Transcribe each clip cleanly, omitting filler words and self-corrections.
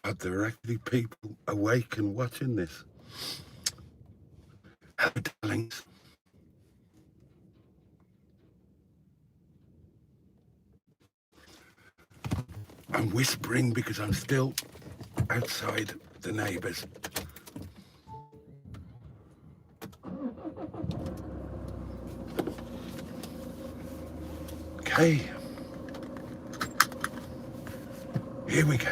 God, there are actually people awake and watching this. Hello, darlings. I'm whispering because I'm still outside the neighbours. Okay. Here we go.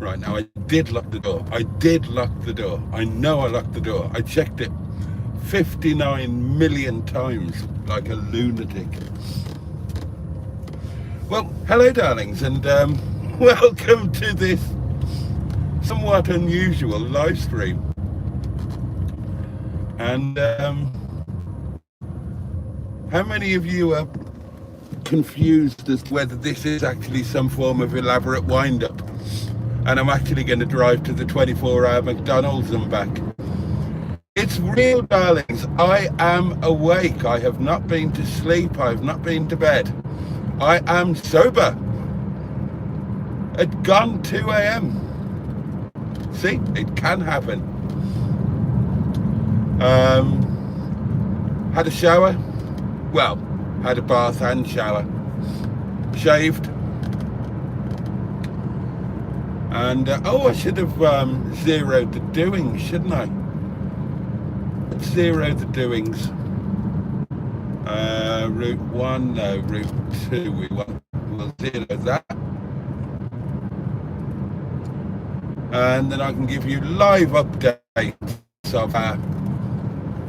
Right, now I did lock the door. I did lock the door. I know I locked the door. I checked it 59 million times like a lunatic. Well, hello darlings, and welcome to this somewhat unusual live stream. And how many of you are confused as to whether this is actually some form of elaborate wind-up and I'm actually going to drive to the 24-hour McDonald's and back? It's real, darlings. I am awake. I have not been to sleep. I have not been to bed. I am sober. At gone 2 a.m. See, it can happen. Had a shower. Well, had a bath and shower. Shaved. And, oh, I should have zeroed the doings, shouldn't I? Zero the doings. Route 1, no, Route 2, we'll zero that. And then I can give you live updates of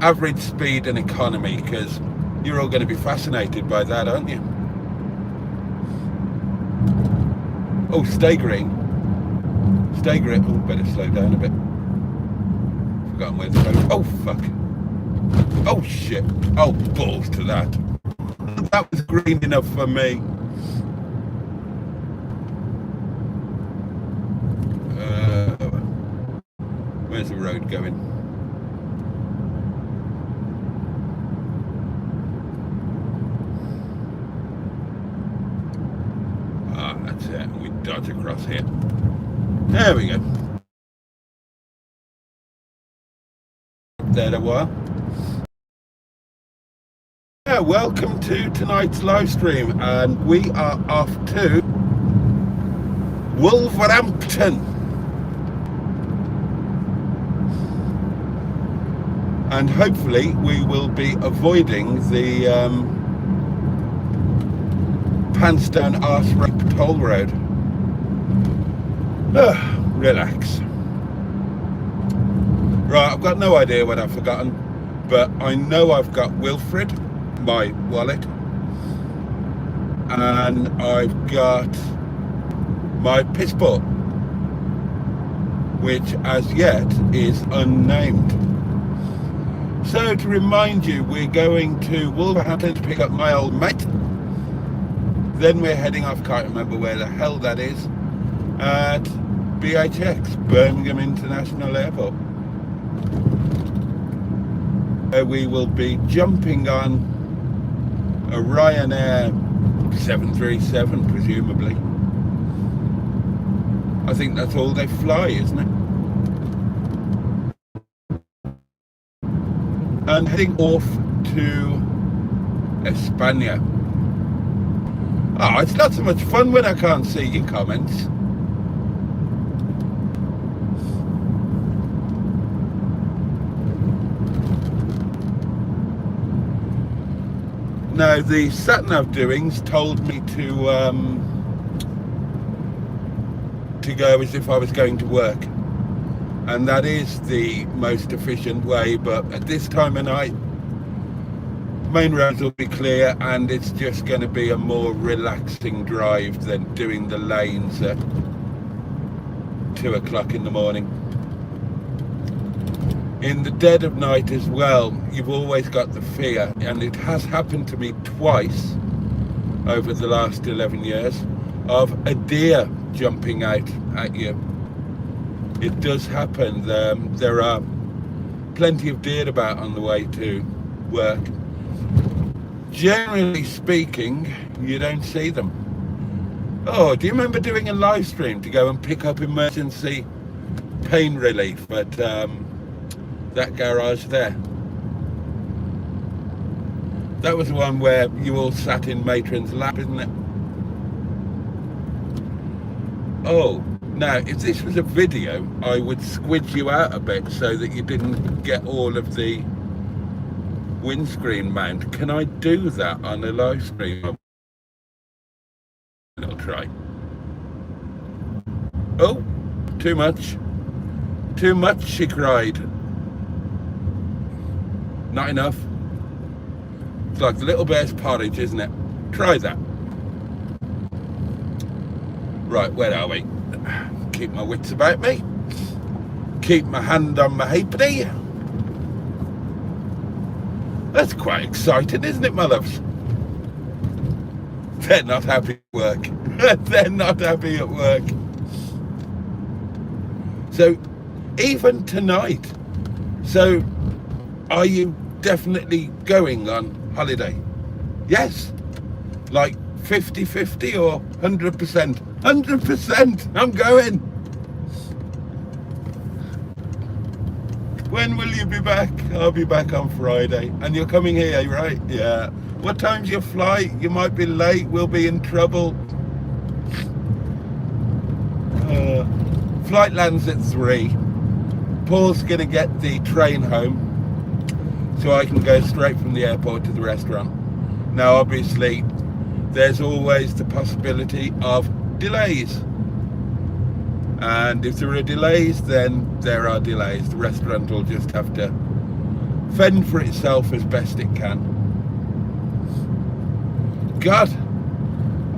average speed and economy, because you're all going to be fascinated by that, aren't you? Oh, stay green. Stay green. Oh, better slow down a bit. Forgotten where the road. Oh, fuck. Oh, shit. Oh, balls to that. That was green enough for me. Where's the road going? Ah, that's it. We dodge across here. There we go. There a while. Yeah, welcome to tonight's live stream, and we are off to Wolverhampton. And hopefully we will be avoiding the Panstone Arse Rape toll road. Relax. Right, I've got no idea what I've forgotten, but I know I've got Wilfred, my wallet, and I've got my passport, which as yet is unnamed. So to remind you, we're going to Wolverhampton to pick up my old mate. Then we're heading off, can't remember where the hell that is, at BHX, Birmingham International Airport. We will be jumping on a Ryanair 737, presumably. I think that's all they fly, isn't it? And heading off to España. Oh, it's not so much fun when I can't see your comments. Now, the sat-nav doings told me to go as if I was going to work. And that is the most efficient way, but at this time of night, main roads will be clear and it's just going to be a more relaxing drive than doing the lanes at 2 o'clock in the morning. In the dead of night as well, you've always got the fear, and it has happened to me twice over the last 11 years, of a deer jumping out at you it does happen. There are plenty of deer about on the way to work. Generally speaking, you don't see them. Oh, do you remember doing a live stream to go and pick up emergency pain relief at that garage there? That was the one where you all sat in Matron's lap, isn't it? Oh, now if this was a video, I would squidge you out a bit so that you didn't get all of the windscreen mount. Can I do that on a live stream? I'll try. Oh, too much. Too much, she cried. Not enough. It's like the little bear's porridge, isn't it? Try that. Right, where are we? Keep my wits about me. Keep my hand on my halfpenny. That's quite exciting, isn't it, my loves? They're not happy at work. They're not happy at work. So, even tonight. So, are you definitely going on holiday? Yes. Like 50-50 or 100%? 100%! I'm going! When will you be back? I'll be back on Friday. And you're coming here, right? Yeah. What time's your flight? You might be late. We'll be in trouble. Flight lands at 3. Paul's going to get the train home so I can go straight from the airport to the restaurant. Now, obviously, there's always the possibility of delays. And if there are delays, then there are delays. The restaurant will just have to fend for itself as best it can. God,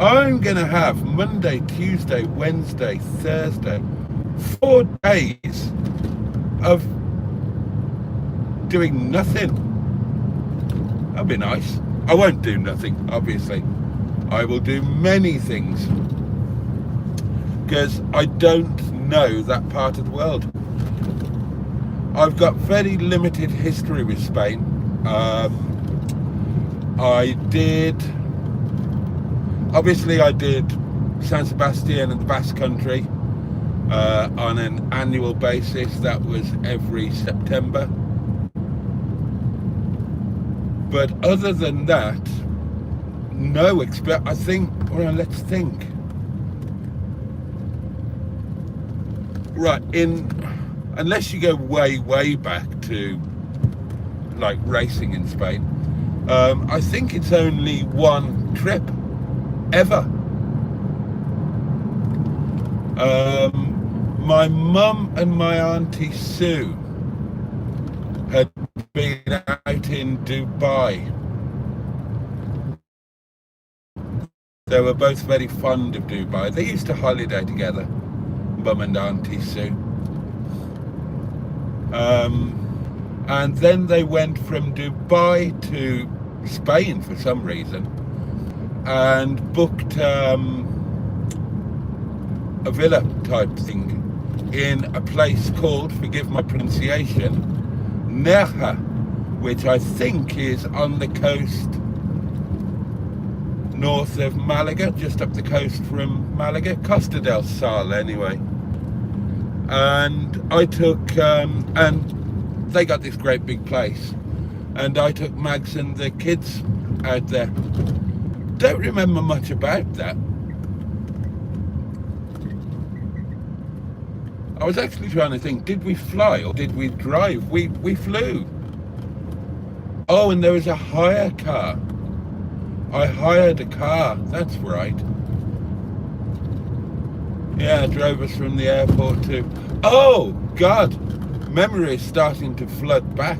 I'm going to have Monday, Tuesday, Wednesday, Thursday, 4 days of doing nothing. That'll be nice. I won't do nothing, obviously. I will do many things because I don't know that part of the world. I've got very limited history with Spain. I did San Sebastian and the Basque Country on an annual basis. That was every September. But other than that, no experience. I think, well, let's think. Right, unless you go way back to like racing in Spain, I think it's only one trip ever. My mum and my auntie Sue had been out in Dubai. They were both very fond of Dubai. They used to holiday together, Mum and Auntie Sue. And then they went from Dubai to Spain for some reason and booked a villa type thing in a place called, forgive my pronunciation, Nerja, which I think is on the coast north of Malaga, just up the coast from Malaga, Costa del Sol anyway. And I took, and they got this great big place, and I took Mags and the kids out there. Don't remember much about that. I was actually trying to think, did we fly or did we drive? We flew. Oh, and there was a hire car. I hired a car, that's right. Yeah, drove us from the airport to... Oh, God! Memory is starting to flood back.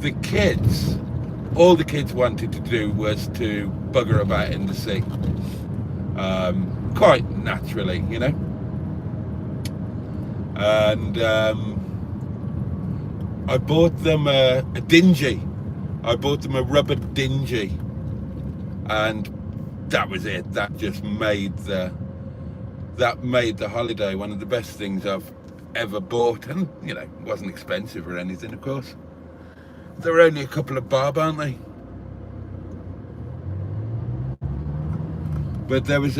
The kids, all the kids wanted to do was to bugger about in the sea. Quite naturally, you know. And I bought them a dinghy. I bought them a rubber dinghy. And that was it. That just made the holiday one of the best things I've ever bought. And you know, it wasn't expensive or anything, of course. There were only a couple of bob, aren't they? But there was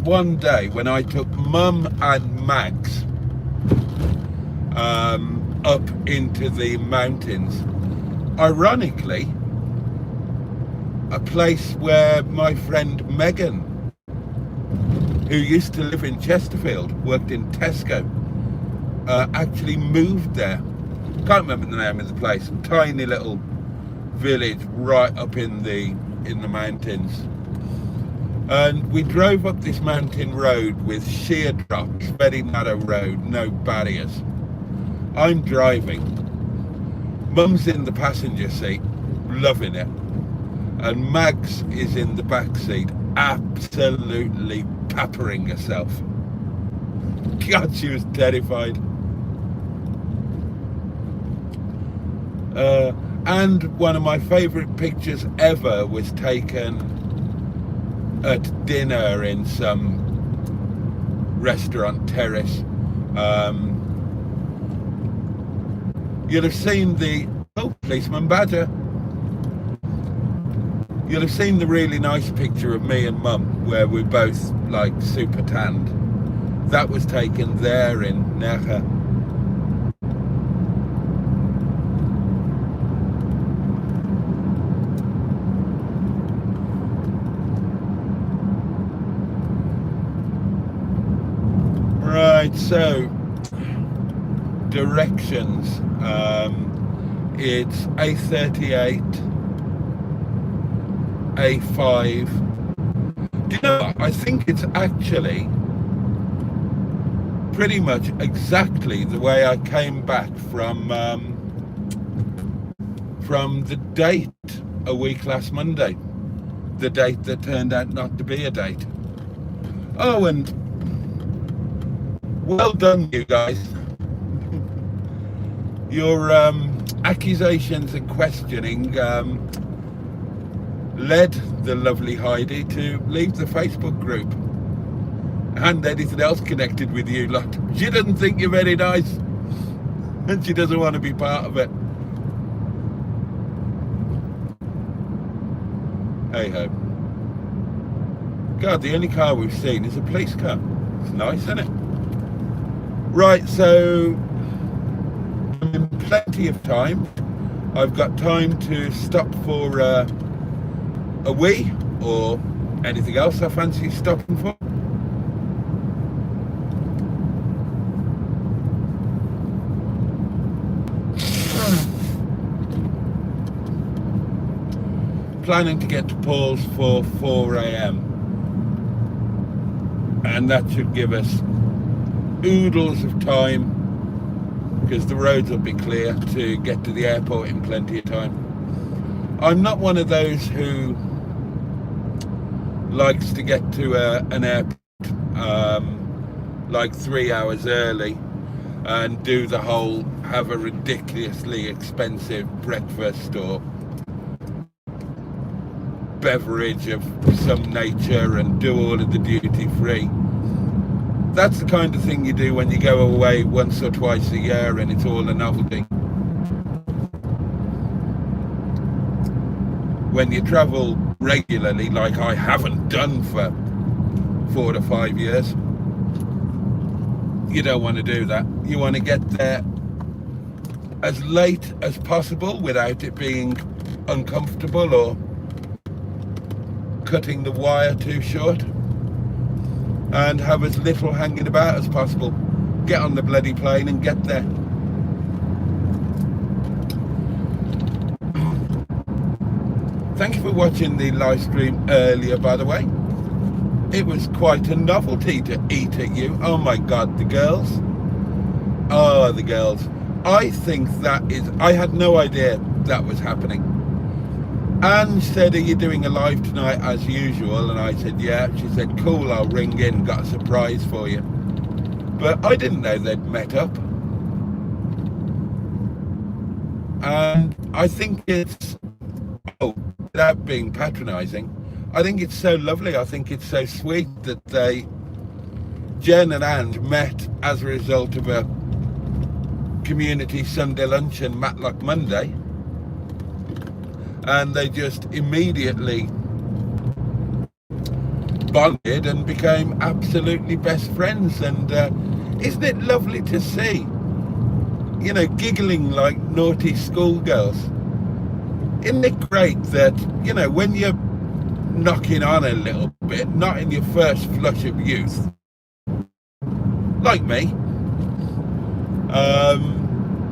one day when I took Mum and Max up into the mountains. Ironically, a place where my friend Megan, who used to live in Chesterfield, worked in Tesco, actually moved there. Can't remember the name of the place. Tiny little village right up in the mountains. And we drove up this mountain road with sheer drops, very narrow road, no barriers. I'm driving. Mum's in the passenger seat, loving it. And Mags is in the back seat, absolutely peppering herself. God, she was terrified. And one of my favourite pictures ever was taken at dinner in some restaurant terrace. You'll have seen the policeman badger. You'll have seen the really nice picture of me and Mum where we're both like super tanned. That was taken there in Necha. Right, so directions. It's A38, A5. Do you know what? I think it's actually pretty much exactly the way I came back from the date a week last Monday. The date that turned out not to be a date. Oh, and well done, you guys. Your accusations and questioning led the lovely Heidi to leave the Facebook group and anything else connected with you lot. She doesn't think you're very nice and she doesn't want to be part of it. Hey ho. God, the only car we've seen is a police car. It's nice, isn't it? Right, so I'm in plenty of time. I've got time to stop for a wee or anything else I fancy stopping for. Planning to get to Paul's for 4 AM, and that should give us oodles of time because the roads will be clear to get to the airport in plenty of time. I'm not one of those who likes to get to an airport like 3 hours early and do the whole have a ridiculously expensive breakfast or beverage of some nature and do all of the duty free. That's the kind of thing you do when you go away once or twice a year and it's all a novelty. When you travel regularly, like I haven't done for 4 to 5 years, you don't want to do that. You want to get there as late as possible without it being uncomfortable or cutting the wire too short, and have as little hanging about as possible. Get on the bloody plane and get there. Thank you for watching the live stream earlier, by the way. It was quite a novelty to eat at you. Oh my God, the girls. Oh, the girls. I think that is, I had no idea that was happening. Anne said, are you doing a live tonight as usual? And I said, yeah. She said, cool, I'll ring in, got a surprise for you. But I didn't know they'd met up. And I think it's, without being patronising, I think it's so lovely. I think it's so sweet that Jen and Ange met as a result of a community Sunday lunch and Matlock Monday, and they just immediately bonded and became absolutely best friends. And isn't it lovely to see, you know, giggling like naughty schoolgirls? Isn't it great that, you know, when you're knocking on a little bit, not in your first flush of youth, like me,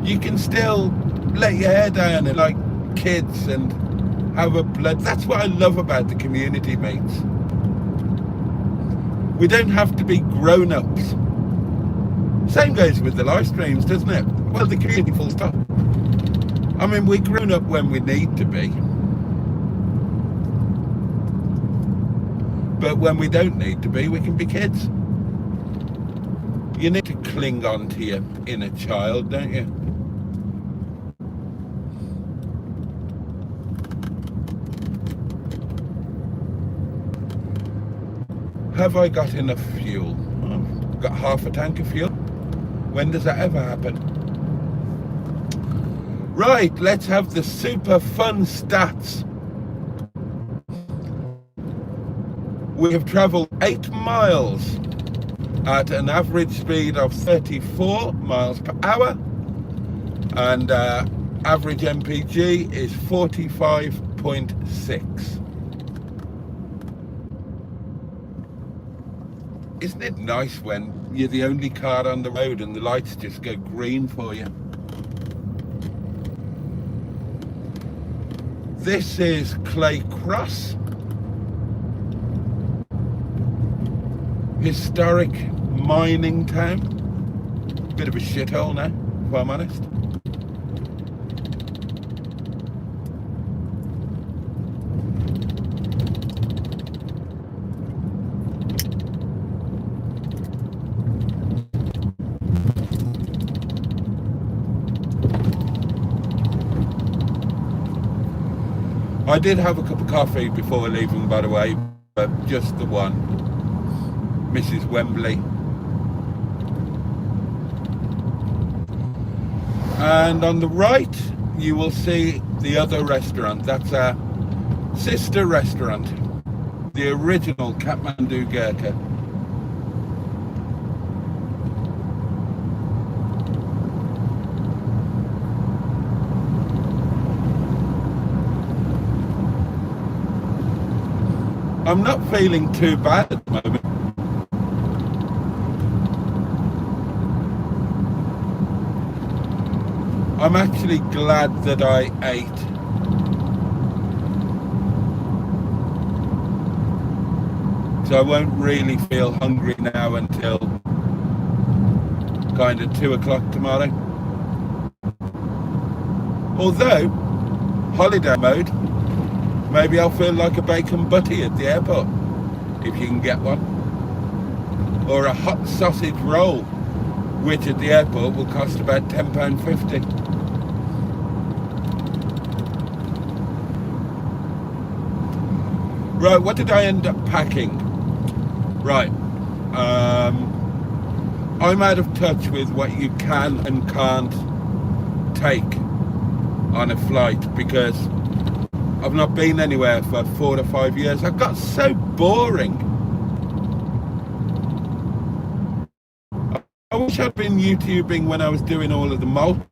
you can still let your hair down and like kids and have a blood. That's what I love about the community meets. We don't have to be grown-ups. Same goes with the live streams, doesn't it? Well, the community full stop. I mean, we're grown up when we need to be, but when we don't need to be, we can be kids. You need to cling on to your inner child, don't you? Have I got enough fuel? I've got half a tank of fuel. When does that ever happen? Right, let's have the super fun stats. We have travelled 8 miles at an average speed of 34 miles per hour, and average MPG is 45.6. Isn't it nice when you're the only car on the road and the lights just go green for you? This is Clay Cross. Historic mining town. Bit of a shithole now, if I'm honest. I did have a cup of coffee before leaving, by the way, but just the one. Mrs. Wembley. And on the right, you will see the other restaurant. That's our sister restaurant, the original Kathmandu Gurkha. I'm not feeling too bad at the moment. I'm actually glad that I ate. So I won't really feel hungry now until kind of 2 o'clock tomorrow. Although, holiday mode, maybe I'll feel like a bacon butty at the airport, if you can get one. Or a hot sausage roll, which at the airport will cost about £10.50. Right, what did I end up packing? Right, I'm out of touch with what you can and can't take on a flight because I've not been anywhere for 4 to 5 years. I've got so boring. I wish I'd been YouTubing when I was doing all of the multi